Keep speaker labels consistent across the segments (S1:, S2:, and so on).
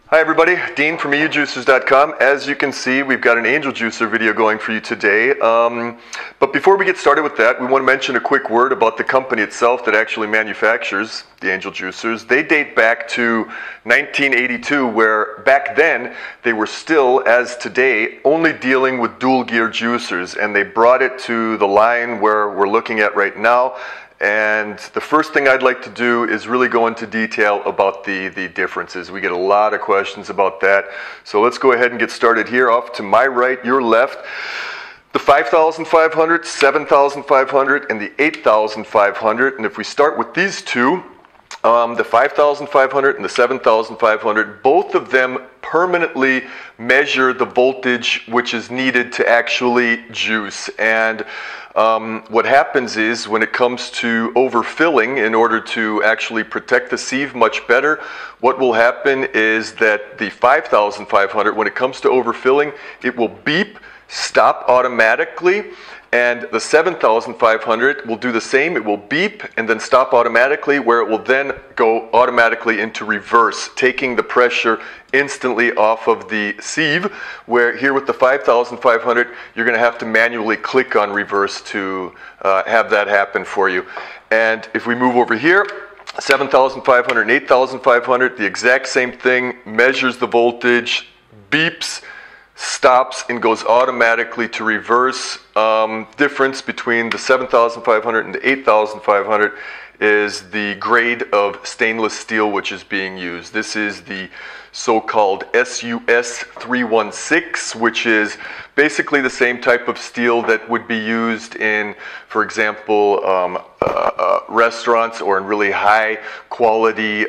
S1: Hi everybody, Dean from EUJUICERS.com. As you can see, we've got an angel juicer video going for you today. But before we get started with that, we want to mention a quick word about the company itself that actually manufactures the angel juicers. They date back to 1982, where back then they were still, as today, only dealing with dual gear juicers, and they brought it to the line where we're looking at right now. And the first thing I'd like to do is really go into detail about the differences. We get a lot of questions about that. So let's go ahead and get started here. Off to my right, your left, the 5,500, 7,500, and the 8,500. And if we start with these two, the 5,500 and the 7,500, both of them permanently measure the voltage which is needed to actually juice. And what happens is, when it comes to overfilling, in order to actually protect the sieve much better, what will happen is that the 5,500, when it comes to overfilling, it will beep, stop automatically. And the 7,500 will do the same. It will beep and then stop automatically, where it will then go automatically into reverse, taking the pressure instantly off of the sieve, where here with the 5,500, you're going to have to manually click on reverse to have that happen for you. And if we move over here, 7,500 and 8,500, the exact same thing, measures the voltage, beeps, stops, and goes automatically to reverse. Difference between the 7,500 and the 8,500 is the grade of stainless steel which is being used. This is the so-called SUS 316, which is basically the same type of steel that would be used in, for example, restaurants, or in really high quality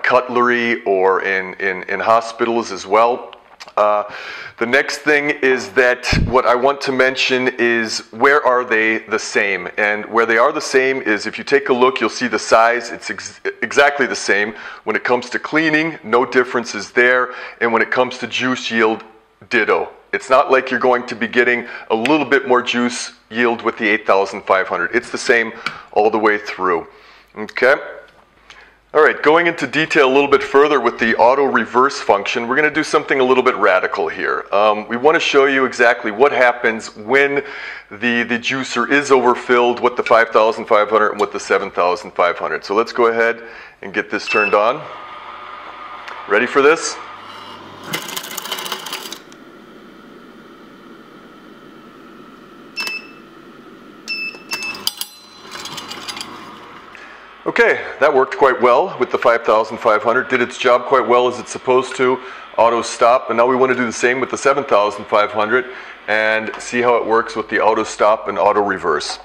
S1: cutlery, or in hospitals as well. The next thing is that what I want to mention is, where are they the same? And where they are the same is, if you take a look, you'll see the size. It's exactly the same. When it comes to cleaning, no differences there. And when it comes to juice yield, ditto. It's not like you're going to be getting a little bit more juice yield with the 8,500. It's the same all the way through. Okay? All right, going into detail a little bit further with the auto reverse function, we're going to do something a little bit radical here. We want to show you exactly what happens when the juicer is overfilled with the 5,500 and with the 7,500. So let's go ahead and get this turned on. Ready for this? Okay, that worked quite well with the 5,500, did its job quite well as it's supposed to, auto stop, and now we want to do the same with the 7,500 and see how it works with the auto stop and auto reverse.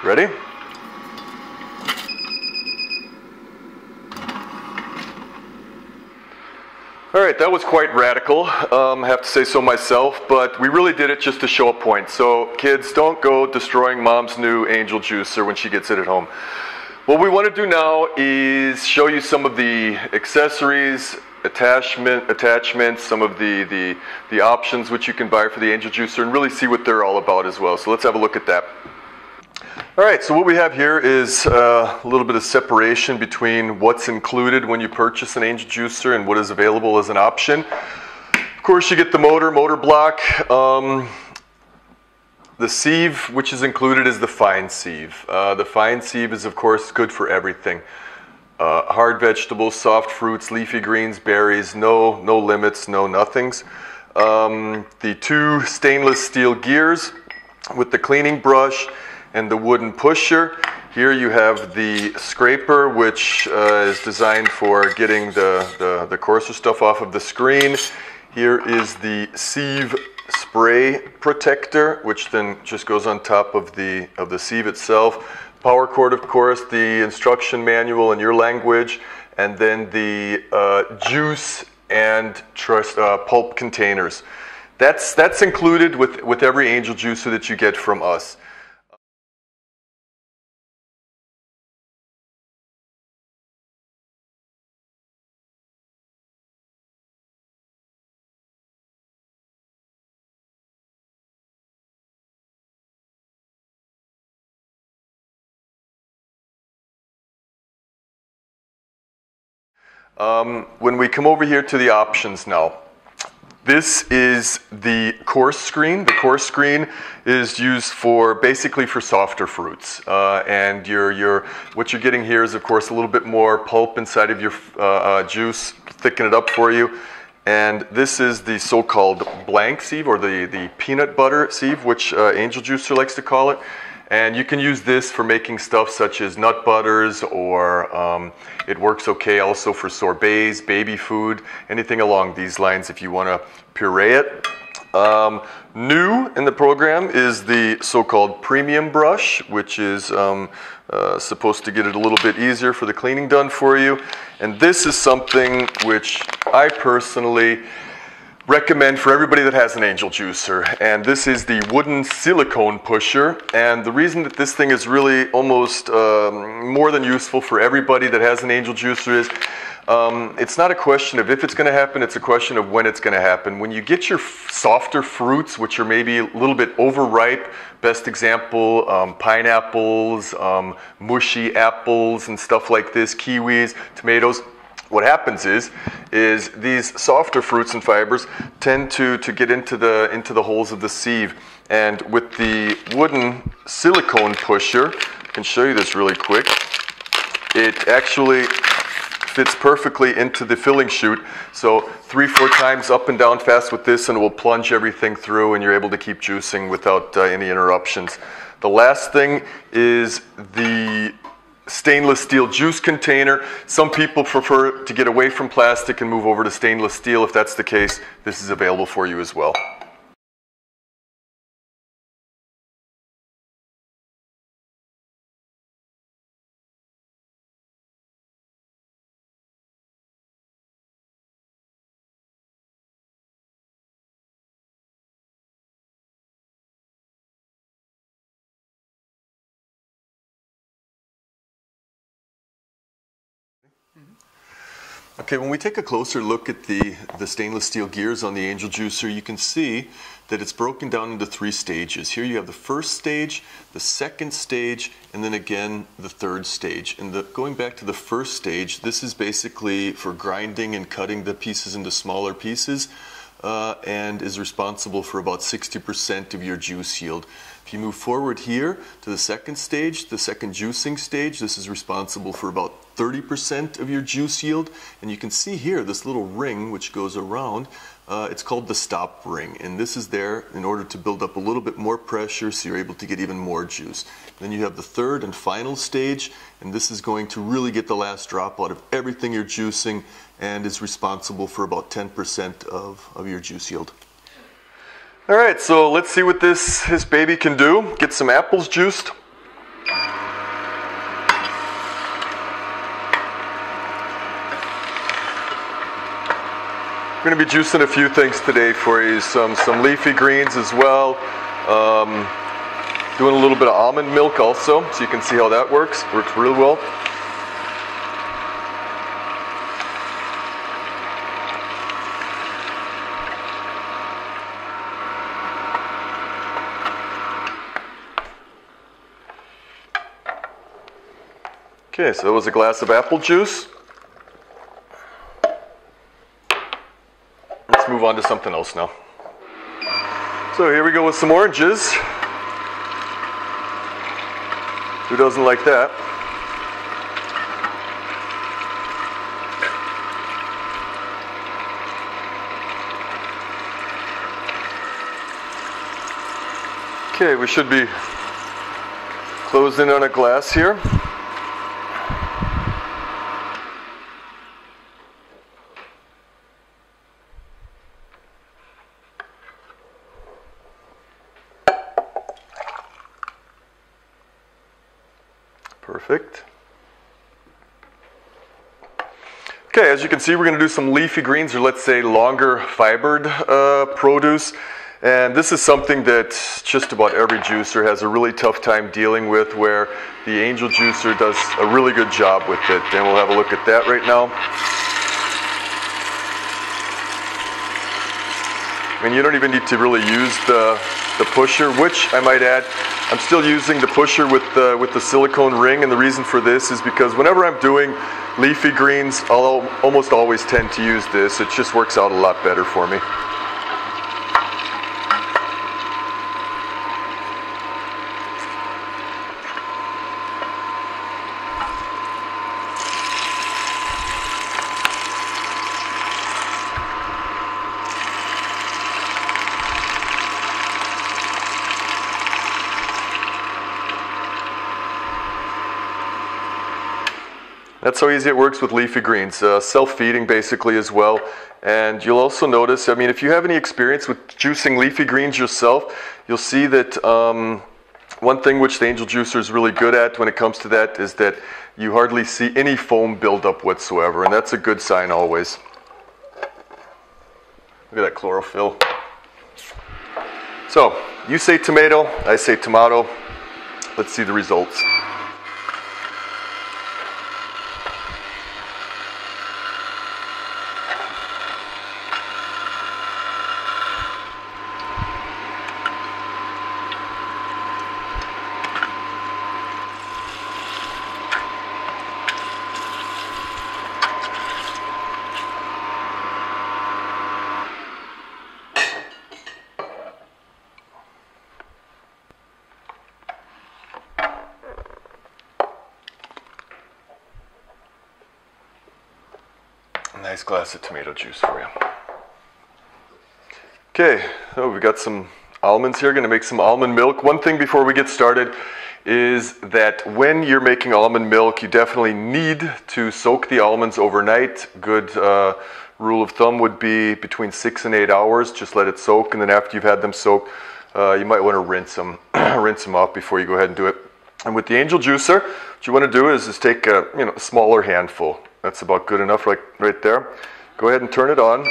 S1: Ready? All right, that was quite radical, I have to say so myself, but we really did it just to show a point. So kids, don't go destroying mom's new angel juicer when she gets it at home. What we want to do now is show you some of the accessories, attachments, some of the options which you can buy for the angel juicer, and really see what they're all about as well. So let's have a look at that. All right, so what we have here is a little bit of separation between what's included when you purchase an angel juicer and what is available as an option. Of course, you get the motor block. The sieve, which is included, is the fine sieve. The fine sieve is, of course, good for everything. Hard vegetables, soft fruits, leafy greens, berries, no limits, no nothings. The two stainless steel gears with the cleaning brush and the wooden pusher. Here you have the scraper, which is designed for getting the coarser stuff off of the screen. Here is the sieve spray protector, which then just goes on top of the sieve itself. Power cord, of course, the instruction manual in your language, and then the juice and pulp containers. That's included with every angel juicer that you get from us. When we come over here to the options now, this is the coarse screen. The coarse screen is used for basically for softer fruits, and what you're getting here is, of course, a little bit more pulp inside of your juice, thicken it up for you. And this is the so-called Blanksieb, or the peanut butter sieve, which Angel Juicer likes to call it. And you can use this for making stuff such as nut butters, or it works okay also for sorbets, baby food, anything along these lines if you want to puree it. New in the program is the so-called premium brush, which is supposed to get it a little bit easier for the cleaning done for you. And this is something which I personally recommend for everybody that has an Angel Juicer, and this is the wooden silicone pusher. And the reason that this thing is really almost more than useful for everybody that has an Angel Juicer is it's not a question of if it's going to happen, it's a question of when it's going to happen. When you get your softer fruits, which are maybe a little bit overripe, best example, pineapples, mushy apples and stuff like this, kiwis, tomatoes, what happens is these softer fruits and fibers tend to get into the holes of the sieve. And with the wooden silicone pusher, I can show you this really quick, it actually fits perfectly into the filling chute. So 3-4 times up and down fast with this, and it will plunge everything through, and you're able to keep juicing without any interruptions. The last thing is the stainless steel juice container. Some people prefer to get away from plastic and move over to stainless steel. If that's the case, this is available for you as well. Okay, when we take a closer look at the stainless steel gears on the Angel Juicer, you can see that it's broken down into 3 stages. Here you have the first stage, the second stage, and then again the third stage. And going back to the first stage, this is basically for grinding and cutting the pieces into smaller pieces, and is responsible for about 60% of your juice yield. If you move forward here to the second stage, the second juicing stage, this is responsible for about 30% of your juice yield. And you can see here this little ring which goes around, it's called the stop ring. And this is there in order to build up a little bit more pressure so you're able to get even more juice. Then you have the third and final stage, and this is going to really get the last drop out of everything you're juicing, and is responsible for about 10% of your juice yield. All right, so let's see what this baby can do. Get some apples juiced. We're going to be juicing a few things today for you. Some leafy greens as well. Doing a little bit of almond milk also, so you can see how that works. Works really well. Okay, so that was a glass of apple juice. Let's move on to something else now. So here we go with some oranges. Who doesn't like that? Okay, we should be closed in on a glass here. Perfect. Okay, as you can see, we're going to do some leafy greens, or let's say longer fibered produce. And this is something that just about every juicer has a really tough time dealing with, where the Angel Juicer does a really good job with it. And we'll have a look at that right now. and you don't even need to really use the pusher, which I might add, I'm still using the pusher with the silicone ring, and the reason for this is because whenever I'm doing leafy greens, I'll almost always tend to use this. It just works out a lot better for me. That's how easy it works with leafy greens, self-feeding basically as well. And you'll also notice, I mean, if you have any experience with juicing leafy greens yourself, you'll see that one thing which the Angel Juicer is really good at when it comes to that is that you hardly see any foam buildup whatsoever, and that's a good sign always. Look at that chlorophyll. So, you say tomato, I say tomato. Let's see the results. Nice glass of tomato juice for you. Okay, so we got some almonds here. Going to make some almond milk. One thing before we get started is that when you're making almond milk, you definitely need to soak the almonds overnight. Good rule of thumb would be between 6 and 8 hours. Just let it soak, and then after you've had them soaked, you might want to rinse them off before you go ahead and do it. And with the Angel Juicer, what you want to do is just take a smaller handful. That's about good enough right there. Go ahead and turn it on.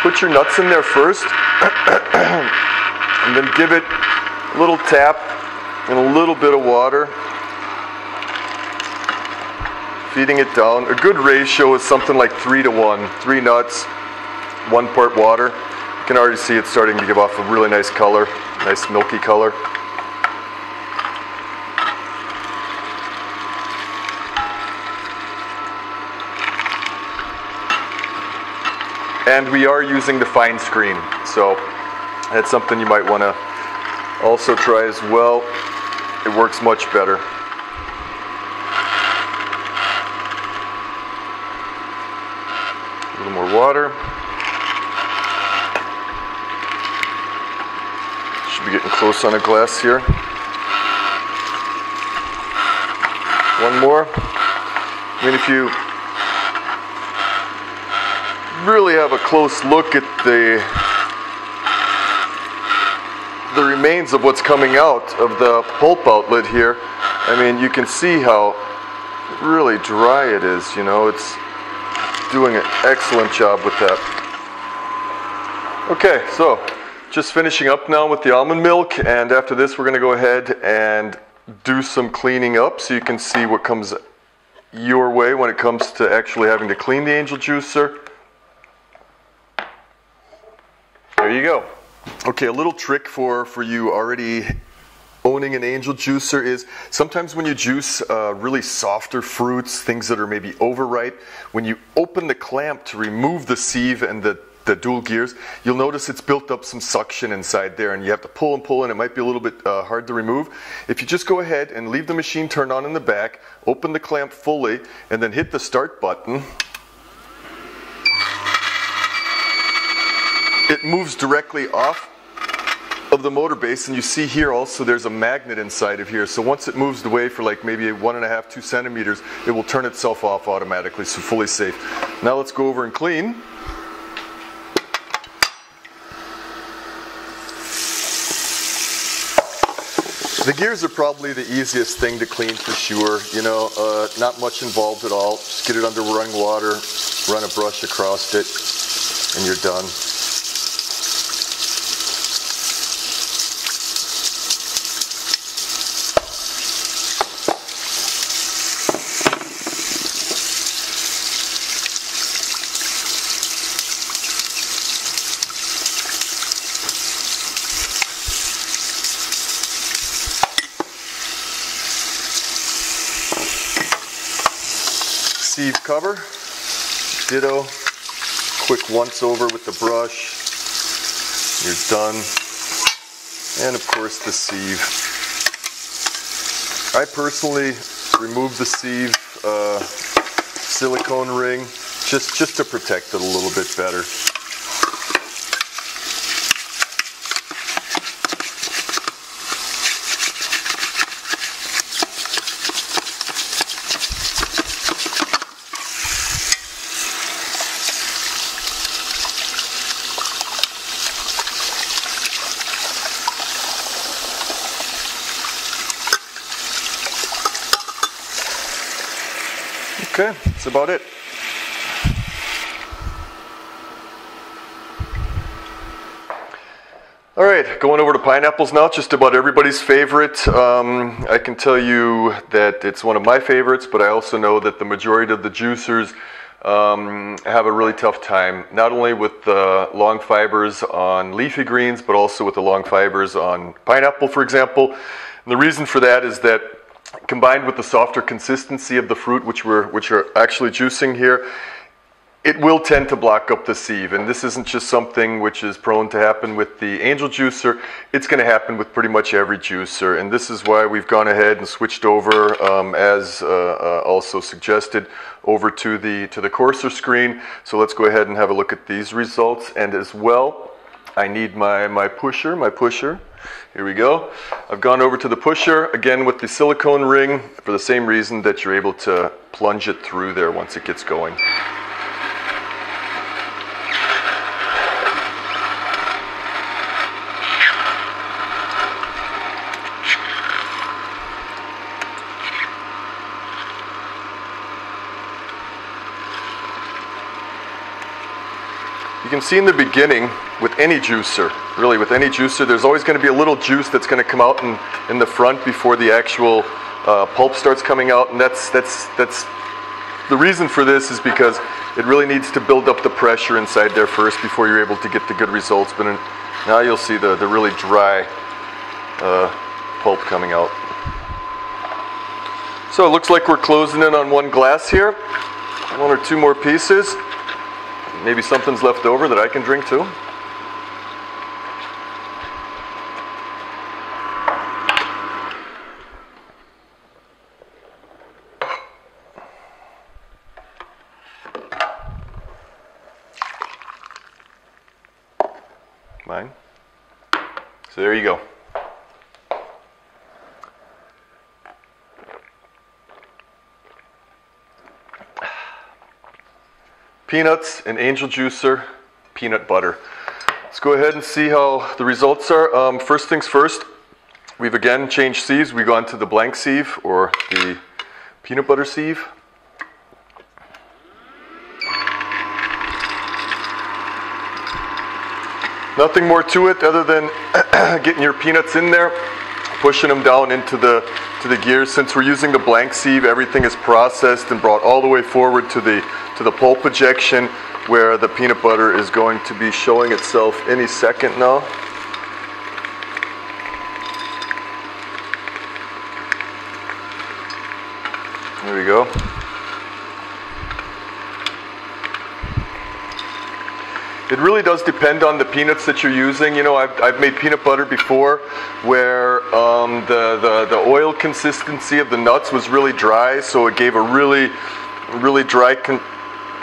S1: Put your nuts in there first, and then give it a little tap and a little bit of water, feeding it down. A good ratio is something like 3 to 1. 3 nuts, 1 part water. You can already see it's starting to give off a really nice color, nice milky color. And we are using the fine screen, so that's something you might want to also try as well. It works much better. A little more water. Should be getting close on a glass here. One more. I mean, if you really have a close look at the remains of what's coming out of the pulp outlet here, I mean, you can see how really dry it is. It's doing an excellent job with that. Okay, so just finishing up now with the almond milk, and after this we're going to go ahead and do some cleaning up so you can see what comes your way when it comes to actually having to clean the Angel Juicer. There you go. Okay, a little trick for you already owning an Angel Juicer is sometimes when you juice really softer fruits, things that are maybe overripe, when you open the clamp to remove the sieve and the dual gears, you'll notice it's built up some suction inside there, and you have to pull and pull, and it might be a little bit hard to remove. If you just go ahead and leave the machine turned on in the back, open the clamp fully, and then hit the start button, it moves directly off of the motor base, and you see here also there's a magnet inside of here, so once it moves away for like maybe 1.5 to 2 centimeters, it will turn itself off automatically, so fully safe. Now let's go over and clean. The gears are probably the easiest thing to clean for sure, not much involved at all. Just get it under running water, run a brush across it, and you're done. cover. Ditto. Quick once over with the brush. You're done. And of course the sieve. I personally remove the sieve silicone ring just to protect it a little bit better. Okay, that's about it. All right, going over to pineapples now, just about everybody's favorite. I can tell you that it's one of my favorites, but I also know that the majority of the juicers have a really tough time, not only with the long fibers on leafy greens, but also with the long fibers on pineapple, for example. And the reason for that is that combined with the softer consistency of the fruit, which are actually juicing here, it will tend to block up the sieve. And this isn't just something which is prone to happen with the Angel juicer. It's going to happen with pretty much every juicer. And this is why we've gone ahead and switched over, as also suggested, over to the coarser screen. So let's go ahead and have a look at these results. And as well, I need my pusher. Here we go. I've gone over to the pusher, again with the silicone ring, for the same reason that you're able to plunge it through there once it gets going. You can see in the beginning, with any juicer, really with any juicer, there's always going to be a little juice that's going to come out in the front before the actual pulp starts coming out, and that's the reason for this is because it really needs to build up the pressure inside there first before you're able to get the good results. But now you'll see the really dry pulp coming out. So it looks like we're closing in on one glass here, one or two more pieces. Maybe something's left over that I can drink too. Mine. So there you go. Peanuts and Angel juicer, peanut butter. Let's go ahead and see how the results are. First things first, we've again changed sieves. We've gone to the Blanksieb or the peanut butter sieve. Nothing more to it other than getting your peanuts in there, pushing them down into the gears. Since we're using the Blanksieb, everything is processed and brought all the way forward to the pulp ejection, where the peanut butter is going to be showing itself any second now. There we go. It really does depend on the peanuts that you're using. You know, I've made peanut butter before where the oil consistency of the nuts was really dry, so it gave a really dry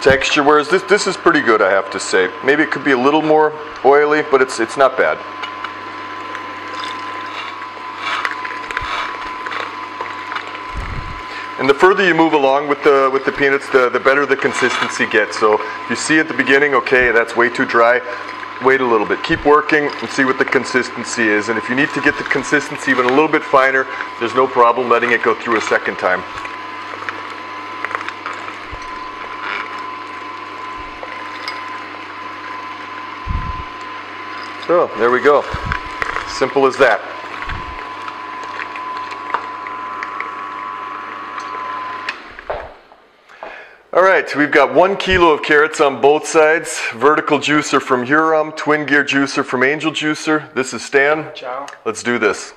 S1: texture, whereas this is pretty good, I have to say. Maybe it could be a little more oily, but it's not bad. And the further you move along with the peanuts, the better the consistency gets. So if you see at the beginning, okay, that's way too dry, wait a little bit. Keep working and see what the consistency is. And if you need to get the consistency even a little bit finer, there's no problem letting it go through a second time. So there we go. Simple as that. All right, we've got 1 kilo of carrots on both sides. Vertical juicer from Hurom, twin gear juicer from Angel juicer. This is Stan.
S2: Ciao.
S1: Let's do this.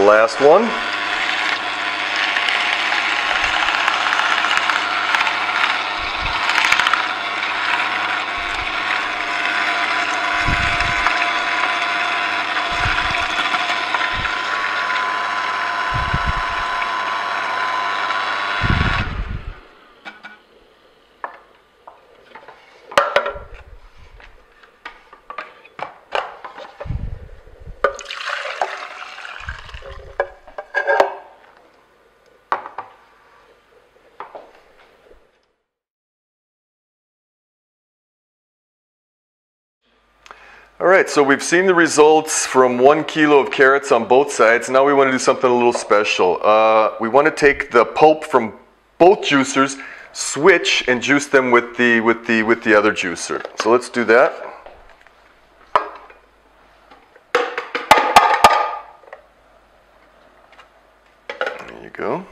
S1: last one. Alright, so we've seen the results from 1 kilo of carrots on both sides. Now we want to do something a little special. We want to take the pulp from both juicers, switch, and juice them with the other juicer. So let's do that. There you go.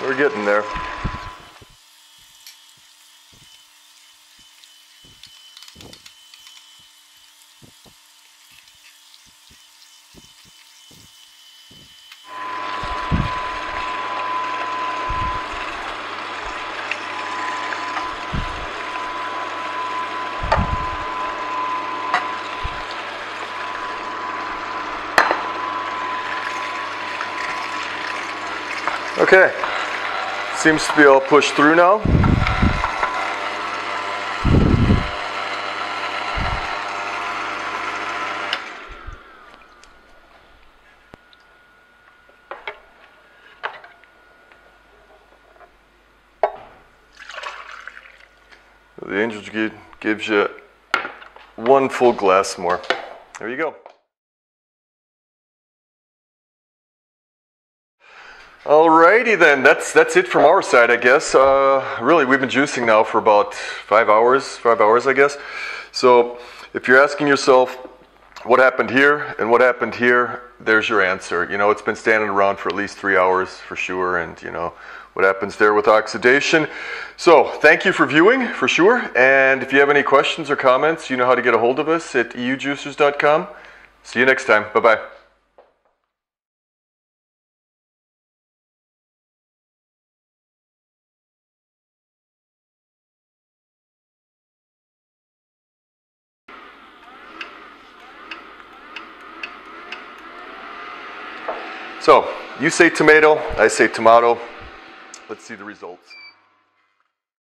S1: We're getting there. Okay. Seems to be all pushed through now. The Angel gives you 1 full glass more. There you go. Alrighty then, that's it from our side, I guess. Really, we've been juicing now for about 5 hours I guess. So if you're asking yourself what happened here and what happened here, there's your answer. You know, it's been standing around for at least 3 hours for sure, and you know what happens there with oxidation. So thank you for viewing for sure, and if you have any questions or comments, you know how to get a hold of us at EUJUICERS.com. See you next time. Bye-bye. So, you say tomato, I say tomato. Let's see the results.